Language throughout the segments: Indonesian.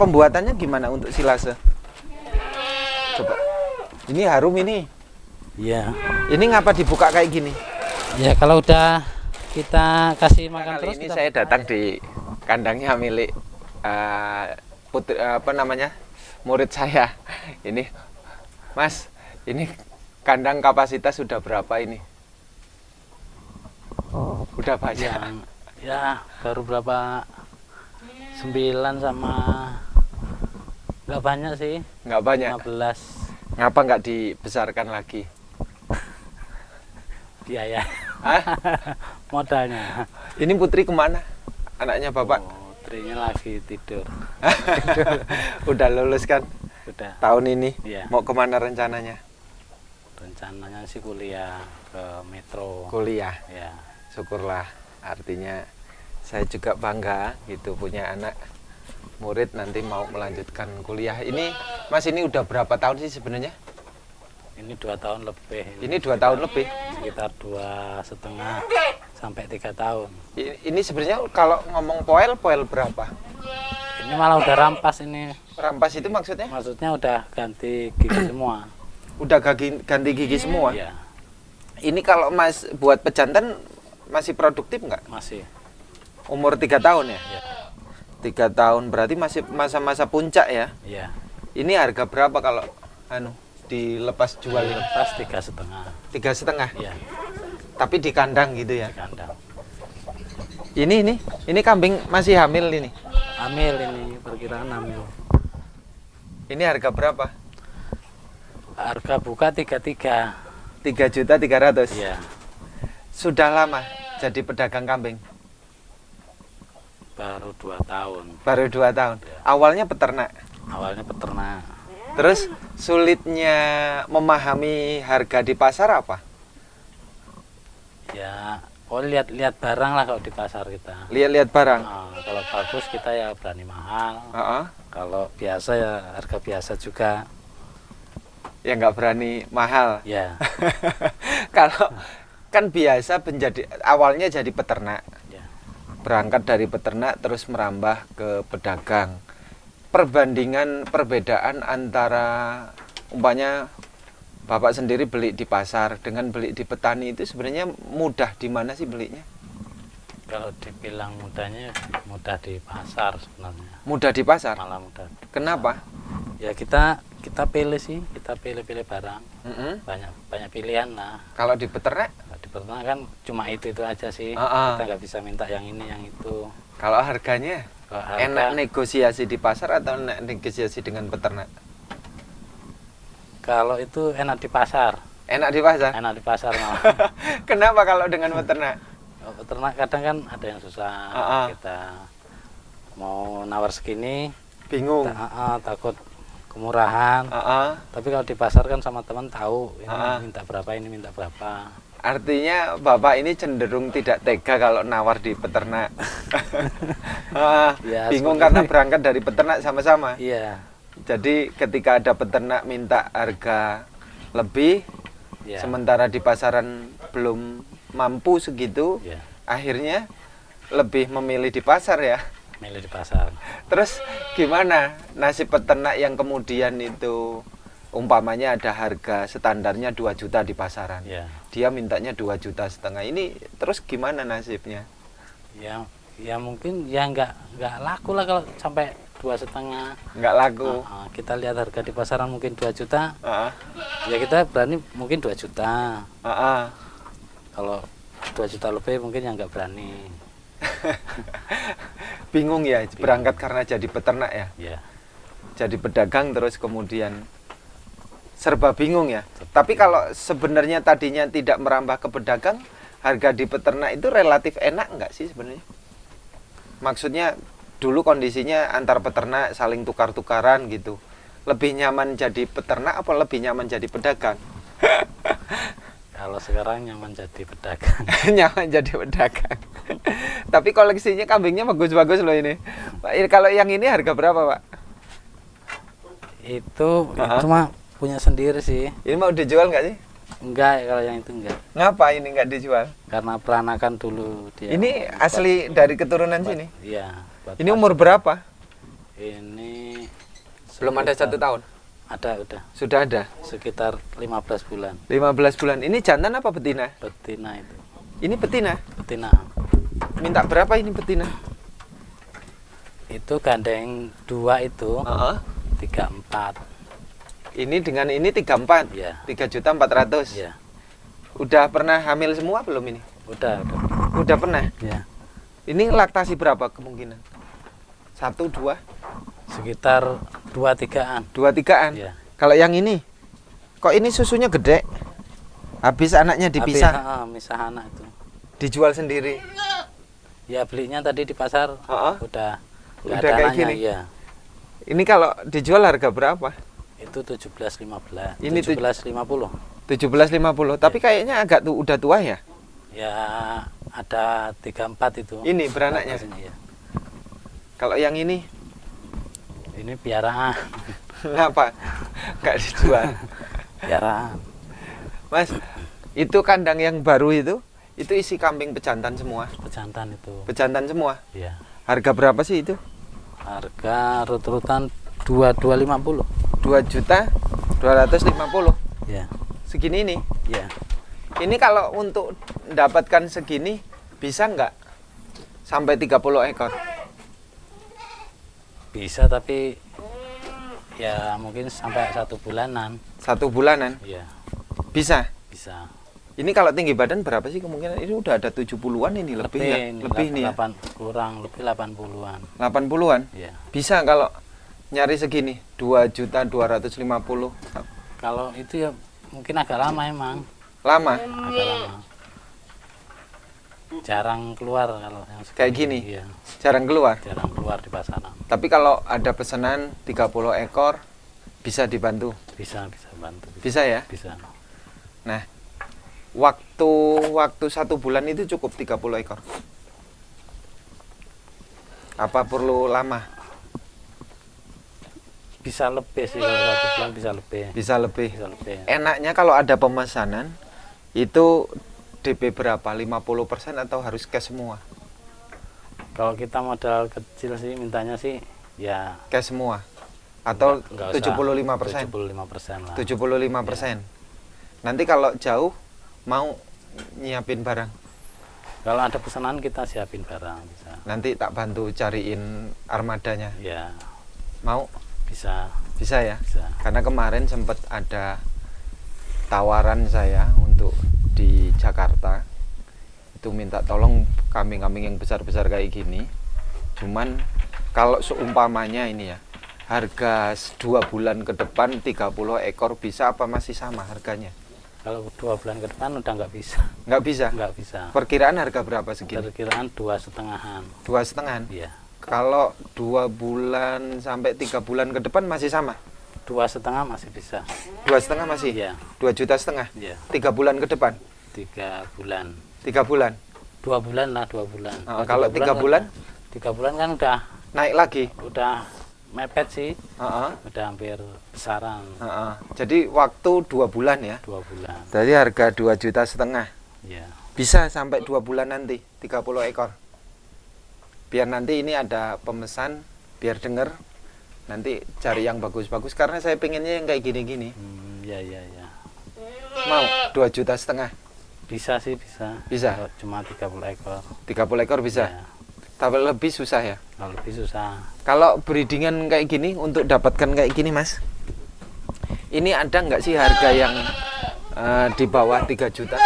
pembuatannya gimana untuk silase? Coba. Ini harum ini. Iya. Ini ngapa dibuka kayak gini? Ya kalau udah kita kasih makan Kali terus ini kita saya datang di kandangnya milik putri murid saya. Ini Mas, ini kandang kapasitas sudah berapa ini? Udah banyak. Ya baru berapa 9 sama nggak banyak sih. Nggak banyak. 15 Ngapa nggak dibesarkan lagi? biaya. Hah? Modalnya. Ini putri kemana? Anaknya bapak? Putrinya lagi tidur. Udah lulus kan? Udah. Tahun ini? Iya. Mau kemana rencananya? Rencananya sih kuliah ke Metro. Kuliah. Ya. Syukurlah. Artinya saya juga bangga gitu punya anak murid nanti mau melanjutkan kuliah. Ini Mas ini udah berapa tahun sih sebenarnya? Ini 2 tahun lebih. Ini 2 tahun lebih. Sekitar 2,5 sampai 3 tahun. Ini sebenarnya kalau ngomong poel berapa? Ini malah udah rampas ini. Rampas itu maksudnya? Maksudnya udah ganti gigi semua. Udah ganti gigi semua? Iya. Ini kalau Mas buat pejantan masih produktif nggak? Masih. Umur 3 tahun ya? Iya. 3 tahun berarti masih masa-masa puncak ya? Iya. Ini harga berapa kalau dilepas jual ini? Lepas 3,5. 3,5? Iya. Tapi di kandang gitu ya? Di kandang. Ini kambing masih hamil ini? Hamil ini, perkiraan hamil. Ini harga berapa? Harga buka 33. 3.300.000. Iya. Sudah lama jadi pedagang kambing? Baru 2 tahun. Baru 2 tahun. Iya. Awalnya peternak. Awalnya peternak. Terus sulitnya memahami harga di pasar apa? Ya, lihat barang lah kalau di pasar kita. Lihat-lihat barang. Nah, kalau bagus kita ya berani mahal. Heeh. Kalau biasa ya harga biasa juga. Ya nggak berani mahal. Ya. Kalau kan biasa awalnya jadi peternak. Ya. Berangkat dari peternak terus merambah ke pedagang. Perbedaan antara umpamanya Bapak sendiri beli di pasar dengan beli di petani itu sebenarnya mudah di mana sih belinya? Kalau dibilang mudahnya mudah di pasar sebenarnya. Mudah di pasar? Malah mudah. Kenapa? Ya kita pilih sih, kita pilih barang. Mm-mm. Banyak pilihan lah. Kalau di peternak? Di peternak kan cuma itu aja sih. Uh-uh. Kita nggak bisa minta yang ini yang itu. Kalau harganya? Kalau harga, Enak negosiasi di pasar atau enak negosiasi dengan peternak? kalau itu enak di pasar. Enak di pasar? Enak di pasar malah. Kenapa kalau dengan peternak? Kalau peternak kadang kan ada yang susah. Uh-uh. Kita mau nawar segini, Bingung? takut kemurahan. Uh-uh. Tapi kalau di pasar kan sama teman tahu ini Uh-uh. minta berapa, ini minta berapa. Artinya Bapak ini cenderung tidak tega kalau nawar di peternak. Ya, Bingung sebenarnya. karena berangkat dari peternak sama-sama. Iya. Jadi ketika ada peternak minta harga lebih, Ya. sementara di pasaran belum mampu segitu, Ya. akhirnya lebih memilih di pasar ya. Milih di pasar. Terus gimana nasib peternak yang kemudian itu umpamanya ada harga standarnya 2 juta di pasaran, Ya. dia mintanya 2,5 juta. Ini terus gimana nasibnya? Ya mungkin ya nggak laku lah kalau sampai 2,5. Nggak laku. Kita lihat harga di pasaran mungkin 2 juta. Ah, Ya kita berani mungkin 2 juta. ah, ah. Kalau 2 juta lebih mungkin yang nggak berani. Bingung ya berangkat karena jadi peternak ya. Ya. Jadi pedagang terus kemudian serba bingung ya. Tapi kalau sebenarnya tadinya tidak merambah ke pedagang, harga di peternak itu relatif enak nggak sih sebenarnya? Maksudnya dulu kondisinya antar peternak saling tukar-tukaran gitu. Lebih nyaman jadi peternak apa lebih nyaman jadi pedagang? Kalau sekarang nyaman jadi pedagang. Nyaman jadi pedagang. Tapi koleksinya kambingnya bagus-bagus loh ini. Pak, kalau yang ini harga berapa, Pak? Itu cuma punya sendiri sih. Ini mau dijual nggak sih? Enggak, kalau yang itu enggak. Ngapa ini nggak dijual? Karena peranakan dulu dia. Ini asli dari keturunan sini? Iya. Ini umur berapa? Ini Belum ada 1 tahun? Ada, udah. Sudah ada? Sekitar 15 bulan. 15 bulan. Ini jantan apa betina? Betina itu. Ini betina? Betina. Minta berapa ini betina? Itu gandeng 2 itu, 34. Ini dengan ini 34? Iya. 3.400.000? Iya. Udah pernah hamil semua belum ini? Udah. Udah pernah? Iya. Ini laktasi berapa kemungkinan? 1, 2? Sekitar 2-3an. 2-3an? Iya. Kalau yang ini? Kok ini susunya gede? Habis anaknya dipisah? Habis, misah anak itu. Dijual sendiri? Ya belinya tadi di pasar. Udah nggak Udah ada kayak anaknya, gini? iya. Ini kalau dijual harga berapa? Itu 17.15. Ini 17.50. 17.50. Tapi kayaknya agak udah tua ya? Ya ada 34 itu. Ini beranaknya? Iya. Kalau yang ini? Ini piaraan. Kenapa? Nggak dijual? Piaraan. Mas, itu kandang yang baru itu isi kambing pejantan semua? Pejantan itu. Pejantan semua? Iya. Harga berapa sih itu? Harga rut-rutan 2.250. 2.250.000. Iya. Segini ini? Iya. Ini kalau untuk mendapatkan segini bisa nggak sampai 30 ekor? Bisa, tapi ya mungkin sampai 1 bulanan. 1 bulanan? Iya. Bisa? Bisa. Ini kalau tinggi badan berapa sih kemungkinan? Ini udah ada 70-an ini lebih ya? Lebih nih ya? 8, kurang lebih 80-an. 80-an? Iya. Bisa kalau nyari segini 2.250.000. Kalau itu ya mungkin agak lama emang. Lama? Agak lama. Jarang keluar kalau yang segini. Kayak gini? Iya. Jarang keluar? Jarang keluar di pasaran. Tapi kalau ada pesanan 30 ekor bisa dibantu? Bisa bantu. Bisa ya? Bisa. Nah, waktu 1 bulan itu cukup 30 ekor? Apa perlu lama? Bisa lebih sih, kalau 1 bulan bisa lebih. Bisa lebih. Bisa lebih. Enaknya kalau ada pemesanan itu DP berapa? 50% atau harus cash semua? Kalau kita modal kecil sih mintanya sih ya Cash semua? Atau nggak 75%? 75% lah. 75%. Nanti kalau jauh mau nyiapin barang? Kalau ada pesanan kita siapin barang bisa. Nanti tak bantu cariin armadanya. Ya, Mau? bisa. Bisa ya? Bisa. Karena kemarin sempat ada tawaran saya untuk di Jakarta itu minta tolong kambing-kambing yang besar-besar kayak gini. Cuman kalau seumpamanya ini ya, harga 2 bulan ke depan 30 ekor bisa apa masih sama harganya? Kalau 2 bulan ke depan udah nggak bisa. Nggak bisa? Nggak bisa. Perkiraan harga berapa segini? Perkiraan 2,5-an. 2,5? Iya. Kalau 2 bulan sampai 3 bulan ke depan masih sama? 2,5 masih bisa. 2,5 masih? Iya. 2,5 juta? Iya. 3 bulan ke depan? 3 bulan. 3 bulan? 2 bulan lah, 2 bulan. Kalau 3 bulan? 3 bulan kan udah Naik lagi? udah mepet sih. Heeh. Udah hampir besaran. Heeh. Jadi waktu 2 bulan ya? 2 bulan. Jadi harga 2,5 juta. Iya. Bisa sampai 2 bulan nanti 30 ekor. Biar nanti ini ada pemesan, biar denger. Nanti cari yang bagus-bagus karena saya pengennya yang kayak gini-gini. Ya. Mau 2,5 juta? Bisa sih, bisa. Bisa? Kalau cuma 30 ekor. 30 ekor bisa? Ya. Tapi lebih susah ya? Kalau lebih susah. Kalau breedingan kayak gini, untuk dapatkan kayak gini mas, ini ada nggak sih harga yang di bawah 3 juta?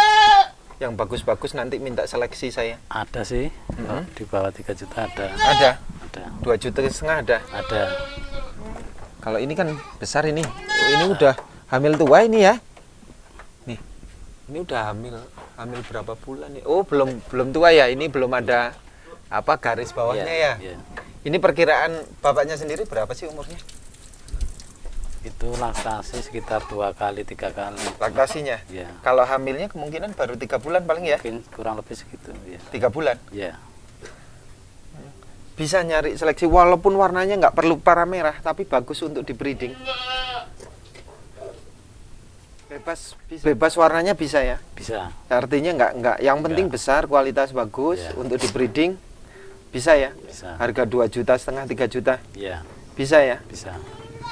Yang bagus-bagus nanti minta seleksi saya. Ada sih. Kalau di bawah 3 juta ada. Ada? Ada. 2,5 juta ada? Ada. Kalau ini kan besar ini. Oh, ini udah hamil tua ini ya. Nih. Ini udah hamil berapa bulan nih? Oh, belum tua ya. Ini belum ada apa garis bawahnya ya. Iya. Ini perkiraan bapaknya sendiri berapa sih umurnya? Itu laktasi sekitar 2 kali 3 kali. Laktasinya? Iya. Kalau hamilnya kemungkinan baru 3 bulan paling ya? Mungkin kurang lebih segitu, ya. 3 bulan? Iya. Bisa nyari seleksi walaupun warnanya nggak perlu para merah, tapi bagus untuk di breeding. Bebas warnanya bisa ya? Bisa. Artinya nggak yang penting besar, kualitas bagus Ya. untuk di breeding. Bisa ya? Bisa. Harga 2,5 juta, 3 juta. Iya. Bisa ya? Bisa.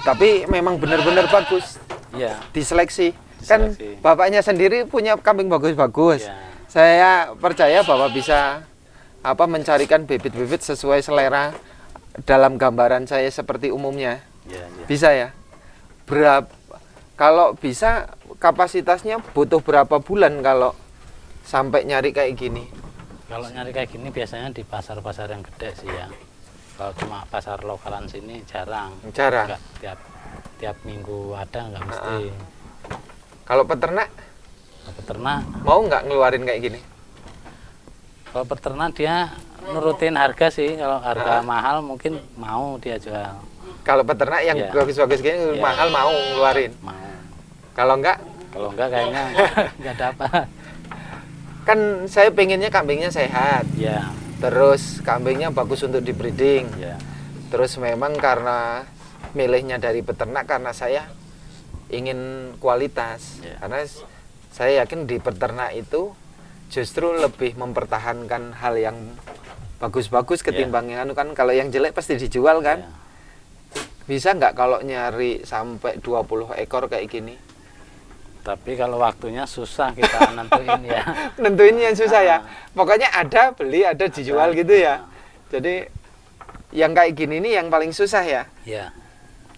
Tapi memang benar-benar bagus Iya. diseleksi. Kan Diseleksi. bapaknya sendiri punya kambing bagus-bagus. Iya. Saya percaya bahwa bisa mencarikan bibit-bibit sesuai selera dalam gambaran saya seperti umumnya. Iya, iya. Bisa ya? Kalau bisa kapasitasnya butuh berapa bulan kalau sampai nyari kayak gini? Kalau nyari kayak gini biasanya di pasar-pasar yang gede sih ya. Kalau cuma pasar lokalan sini jarang. Jarang. Nggak tiap minggu ada, nggak mesti. Kalau peternak Kalau peternak, mau nggak ngeluarin kayak gini? kalau peternak dia nurutin harga sih. Kalau harga mahal mungkin mau dia jual. Kalau peternak yang Iya. bagus-bagus gini Iya. mahal mau ngeluarin. Mau. Kalau enggak, Kalau enggak kayaknya nggak dapat. kan saya pengennya kambingnya sehat. Ya, Terus kambingnya bagus untuk dibreeding. ya. Terus memang karena milihnya dari peternak karena saya ingin kualitas. Iya. Karena saya yakin di peternak itu justru lebih mempertahankan hal yang bagus-bagus ketimbang yang anu kan. Kalau yang jelek pasti dijual kan. Ya. Bisa nggak kalau nyari sampai 20 ekor kayak gini? Tapi kalau waktunya susah kita nentuin ya. Nentuin yang susah ya. Pokoknya ada beli, ada dijual Ada. gitu ya. Jadi yang kayak gini nih yang paling susah ya. Ya,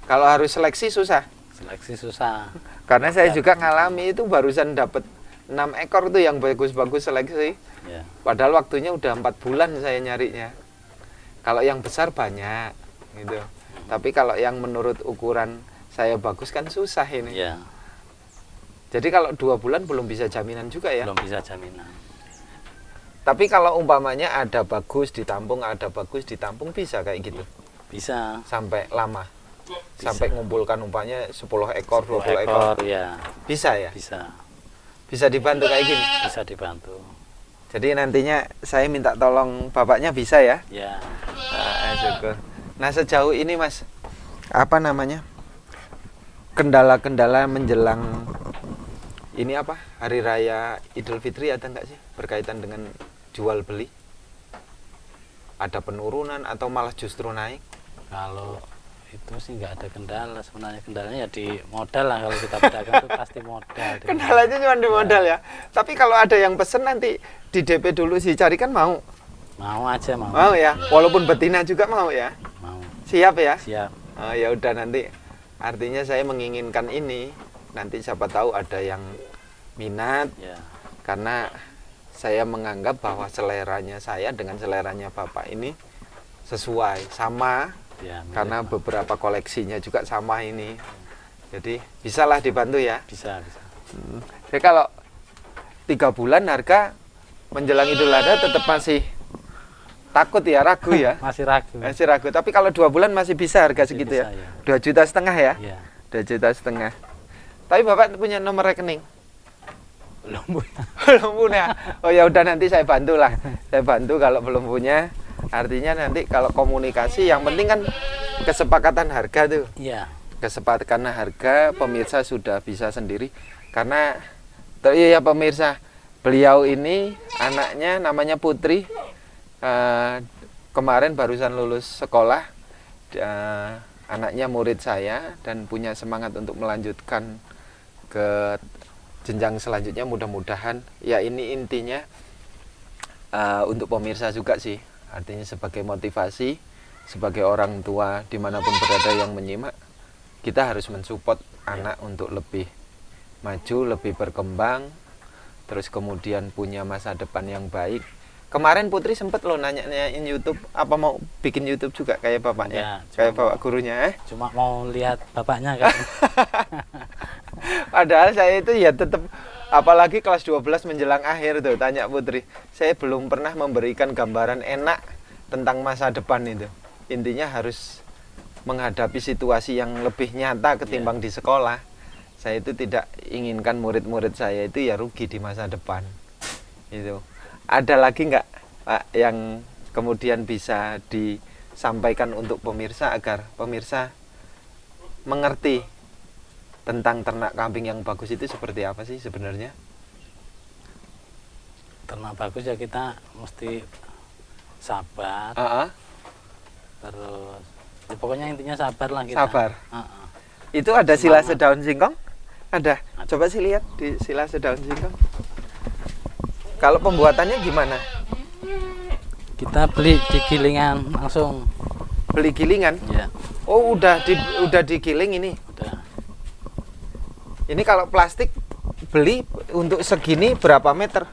Kalau harus seleksi susah. seleksi susah. Karena saya Ya. juga ngalami itu barusan dapat 6 ekor tuh yang bagus-bagus seleksi. Ya, Padahal waktunya udah 4 bulan saya nyarinya. Kalau yang besar banyak gitu. Tapi kalau yang menurut ukuran saya bagus kan susah ini. ya. Jadi kalau 2 bulan belum bisa jaminan juga ya. Belum bisa jaminan. Tapi kalau umpamanya ada bagus ditampung, ada bagus ditampung bisa kayak gitu. Bisa. Sampai lama. Bisa. Sampai ngumpulkan umpamanya 10 ekor, 20 10 ekor. ya. Bisa ya? Bisa. Bisa dibantu kayak gini. Bisa dibantu. Jadi nantinya saya minta tolong bapaknya bisa ya? Ya. Syukur. Nah sejauh ini Mas, apa namanya? Kendala-kendala menjelang ini apa? Hari Raya Idul Fitri ada nggak sih berkaitan dengan jual beli? Ada penurunan atau malah justru naik? Kalau itu sih nggak ada kendala. Sebenarnya kendalanya ya di modal lah. Kalau kita pedagang itu pasti modal. Kendalanya cuma di modal ya. Tapi kalau ada yang pesen nanti di DP dulu sih cari kan mau. Mau aja mau. Mau ya. Walaupun betina juga mau ya. Mau. Siap ya? Siap. Oh, ya udah nanti. Artinya saya menginginkan ini. Nanti siapa tahu ada yang minat. Ya. Karena saya menganggap bahwa seleranya saya dengan seleranya Bapak ini sesuai, sama. Ya, mirip. Karena beberapa koleksinya juga sama ini. Jadi bisalah dibantu ya. Bisa, bisa. Jadi kalau 3 bulan harga menjelang Idul Adha tetap masih takut ya, ragu ya. Masih ragu. Masih ragu. Tapi kalau 2 bulan masih bisa harga Masih segitu bisa, ya. ya. 2,5 juta ya. Iya. 2,5 juta. Tapi Bapak punya nomor rekening? Belum punya. Belum punya. Oh ya udah nanti saya bantu lah. Saya bantu kalau belum punya. Artinya nanti kalau komunikasi yang penting kan kesepakatan harga tuh. Iya. Kesepakatan harga pemirsa sudah bisa sendiri karena iya pemirsa, beliau ini anaknya namanya Putri. Kemarin barusan lulus sekolah. Anaknya murid saya dan punya semangat untuk melanjutkan ke jenjang selanjutnya, mudah-mudahan ya ini intinya untuk pemirsa juga sih, artinya sebagai motivasi sebagai orang tua dimanapun berada yang menyimak, kita harus mensupport anak untuk lebih maju, lebih berkembang, terus kemudian punya masa depan yang baik. Kemarin Putri sempet loh nanya-nanyain YouTube, apa mau bikin YouTube juga kayak bapaknya, Ya, kayak bapak gurunya. Cuma mau lihat bapaknya kan. Padahal saya itu ya tetap, apalagi kelas 12 menjelang akhir tuh, tanya Putri, saya belum pernah memberikan gambaran enak tentang masa depan itu. Intinya harus menghadapi situasi yang lebih nyata ketimbang di sekolah. Saya itu tidak inginkan murid-murid saya itu ya rugi di masa depan. Itu. Ada lagi nggak Pak yang kemudian bisa disampaikan untuk pemirsa agar pemirsa mengerti tentang ternak kambing yang bagus itu seperti apa sih sebenarnya? Ternak bagus ya kita mesti sabar. Terus ya pokoknya intinya sabar lah kita. Sabar. Itu ada silase daun singkong? Ada. Coba sih lihat di silase daun singkong. Kalau pembuatannya gimana? Kita beli di gilingan langsung. Beli gilingan? Ya, Oh, udah digiling ini. udah. Ini kalau plastik beli untuk segini berapa meter?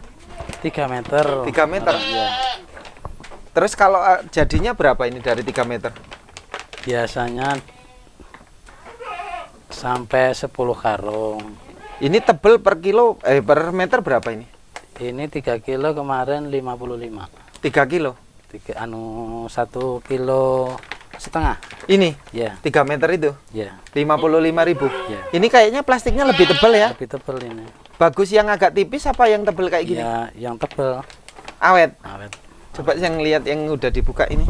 3 meter. 3 meter. Iya. Terus kalau jadinya berapa ini dari 3 meter? Biasanya sampai 10 karung. Ini tebel per kilo per meter berapa ini? Ini 3 kilo kemarin 55. 3 kilo. 1 kilo setengah. Ini Ya, 3 meter itu ya, 55.000. ya. Ini kayaknya plastiknya lebih tebel ya. Lebih tebal ini. Bagus yang agak tipis apa yang tebel kayak gini? Ya, yang tebal. Awet. Awet. Coba yang lihat yang udah dibuka ini.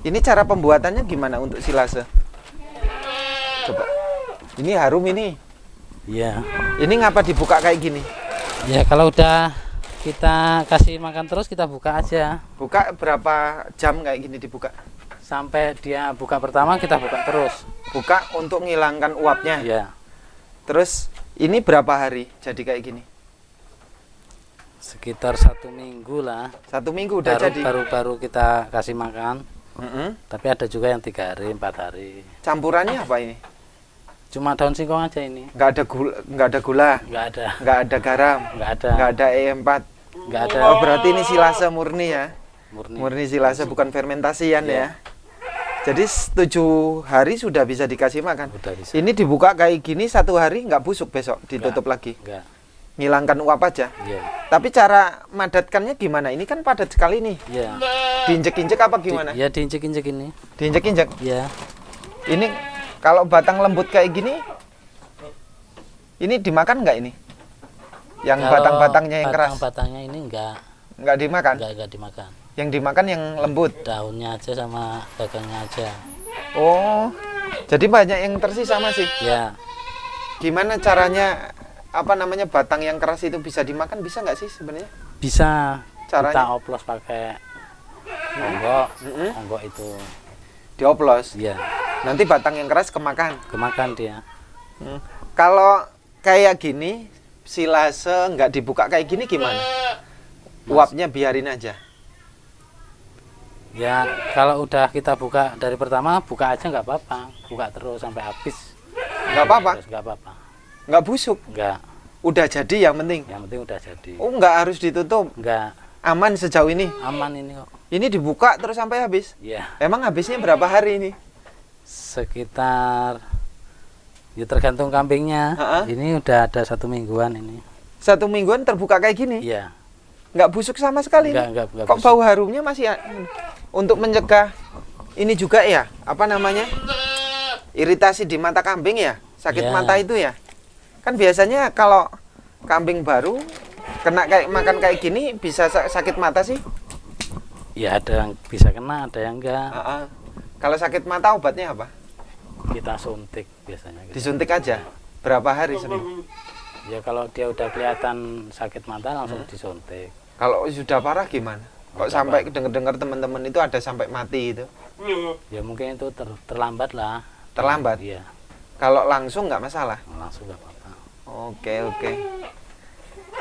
Ini cara pembuatannya gimana untuk silase? Coba. Ini harum ini. Ya. Ini ngapa dibuka kayak gini? Ya, kalau udah kita kasih makan terus kita buka aja. Buka berapa jam kayak gini dibuka? Sampai dia buka pertama kita buka terus. Buka untuk ngilangkan uapnya. Ya. Terus ini berapa hari jadi kayak gini? Sekitar 1 minggu lah. 1 minggu udah jadi. Baru kita kasih makan. Mm-mm. Tapi ada juga yang 3 hari, 4 hari. Campurannya apa ini? Cuma daun singkong aja ini. Nggak ada gula, nggak ada gula, Nggak ada. nggak ada garam, Nggak ada. nggak ada E4. Nggak ada. Oh, berarti ini silase murni ya? Murni. Murni silase bukan fermentasian Iya. ya? Jadi 7 hari sudah bisa dikasih makan. Udah bisa. Ini dibuka kayak gini 1 hari nggak busuk, besok ditutup lagi. Enggak. Ngilangkan uap aja. Iya. Tapi cara madatkannya gimana? Ini kan padat sekali nih. Iya. Diinjek-injek apa gimana? Ya diinjek-injek ini. Diinjek-injek. Iya. Ini kalau batang lembut kayak gini, ini dimakan nggak ini? Yang Kalau batang-batangnya yang keras Batang-batangnya ini nggak dimakan. enggak dimakan. Yang dimakan yang lembut. Daunnya aja sama gagangnya aja. Oh, jadi banyak yang tersisa masih. Ya. Gimana caranya? Apa namanya batang yang keras itu bisa dimakan? Bisa nggak sih sebenarnya? Bisa. Caranya? Kita oplos pakai onggok. Mm-mm. Onggok itu. Dioplos. Iya. Nanti batang yang keras kemakan. Kemakan dia. Kalau kayak gini, silase nggak dibuka kayak gini gimana? Uapnya biarin aja. Ya, kalau udah kita buka dari pertama, buka aja nggak apa-apa. Buka terus sampai habis. Nggak apa-apa? Terus nggak apa-apa. Nggak busuk. Nggak. Udah jadi yang penting. Yang penting udah jadi. Oh, nggak harus ditutup. Nggak. Aman sejauh ini. Aman ini kok. Ini dibuka terus sampai habis. Ya, Emang habisnya berapa hari ini? sekitar ya tergantung kambingnya. Ha-ha. Ini udah ada 1 mingguan ini. 1 mingguan terbuka kayak gini. Iya. Nggak busuk sama sekali. Enggak Kok busuk. bau harumnya masih untuk mencegah ini juga ya? Apa namanya? Iritasi di mata kambing ya? Sakit Ya. mata itu ya? Kan biasanya kalau kambing baru kena kayak makan kayak gini bisa sakit mata sih. Ya ada yang bisa kena, ada yang enggak. Ah. Kalau sakit mata obatnya apa? Kita suntik biasanya. Disuntik aja. Berapa hari seminggu? Ya kalau dia udah kelihatan sakit mata langsung disuntik. Kalau sudah parah gimana? Kok Sudah sampai dengar-dengar teman-teman itu ada sampai mati itu? Ya mungkin itu terlambat lah. Terlambat? Iya. Kalau langsung nggak masalah? Langsung nggak apa-apa. Oke.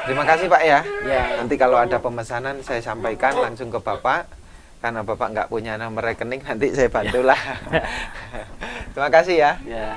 Terima kasih Pak ya. Ya. Nanti kalau ada pemesanan saya sampaikan langsung ke Bapak. Karena Bapak nggak punya nomor rekening nanti saya bantulah. Terima kasih ya. Ya.